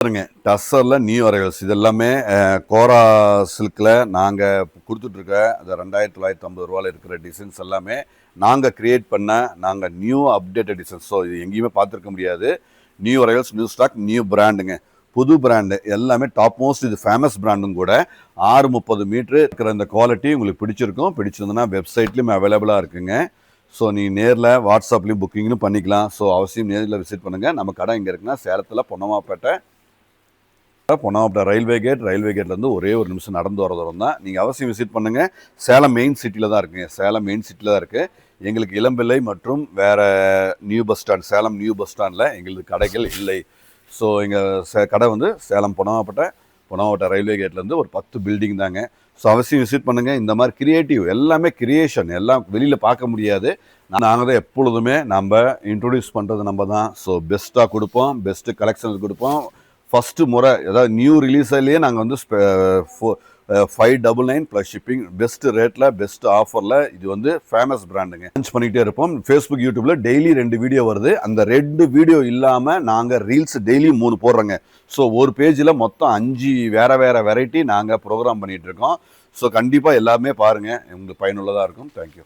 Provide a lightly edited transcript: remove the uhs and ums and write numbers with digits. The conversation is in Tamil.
பாருங்க டஸ்ஸரில் நியூ அரைவல்ஸ் இது எல்லாமே கோரா சில்கில் நாங்கள் கொடுத்துட்ருக்க அந்த 2950 இருக்கிற டிசைன்ஸ் எல்லாமே நாங்கள் க்ரியேட் பண்ண நாங்கள் நியூ அப்டேட்டட் டிசைன்ஸ். ஸோ இது எங்கேயுமே பார்த்துருக்க முடியாது. New arrivals, new stock, new பிராண்டுங்க, புது பிராண்டு எல்லாமே டாப் மோஸ்ட். இது ஃபேமஸ் பிராண்டும் கூட. 630 மீட்ரு இருக்கிற இந்த குவாலிட்டி உங்களுக்கு பிடிச்சிருக்கும். பிடிச்சிருந்ததுன்னா வெப்சைட்லேயும் அவைலபிளாக இருக்குங்க. ஸோ நீங்கள் நேரில் வாட்ஸ்அப்லேயும் புக்கிங்னு பண்ணிக்கலாம். ஸோ அவசியம் நேரில் விசிட் பண்ணுங்கள். நம்ம கடை இங்கே இருக்குன்னா சேலத்தில் பொன்னமாப்பேட்டை ரயில்வே கேட்லேருந்து ஒரே ஒரு நிமிஷம் நடந்து வர தூரம் தான். நீங்கள் அவசியம் விசிட் பண்ணுங்கள். சேலம் மெயின் சிட்டியில் தான் இருக்குங்க. சேலம் மெயின் சிட்டியில் தான் இருக்குது. எங்களுக்கு இளம்பிள்ளை மற்றும் வேறு new bus stand, Salem new bus ஸ்டாண்டில் எங்களுக்கு கடைகள் இல்லை. ஸோ எங்கள் கடை வந்து சேலம் பொன்னமாப்பேட்டை ரயில்வே கேட்லேருந்து ஒரு 10 பில்டிங் தாங்க. ஸோ அவசியம் விசிட் பண்ணுங்கள். இந்த மாதிரி கிரியேட்டிவ் எல்லாமே கிரியேஷன் எல்லாம் வெளியில் பார்க்க முடியாது. நாங்கள் தான் எப்பொழுதுமே நம்ம இன்ட்ரொடியூஸ் பண்ணுறது நம்ம தான். ஸோ பெஸ்ட்டாக கொடுப்போம், பெஸ்ட்டு கலெக்ஷன்ஸ் கொடுப்போம். ஃபஸ்ட்டு முறை அதாவது நியூ ரிலீஸ்லேயே நாங்கள் வந்து 599 ப்ளஸ் ஷிப்பிங் பெஸ்ட்டு ரேட்டில் பெஸ்ட் ஆஃபரில் இது வந்து ஃபேமஸ் பிராண்டுங்க. லான்ச் பண்ணிகிட்டே இருப்போம். ஃபேஸ்புக், யூடியூப்பில் டெய்லி 2 வீடியோ வருது. அந்த 2 வீடியோ இல்லாமல் நாங்கள் ரீல்ஸ் டெய்லி 3 போடுறோங்க. ஸோ ஒரு பேஜில் மொத்தம் 5 வேறு வெரைட்டி நாங்கள் ப்ரோக்ராம் பண்ணிகிட்ருக்கோம். ஸோ கண்டிப்பாக எல்லாமே பாருங்கள், உங்களுக்கு பயனுள்ளதாக இருக்கும். தேங்க்யூ.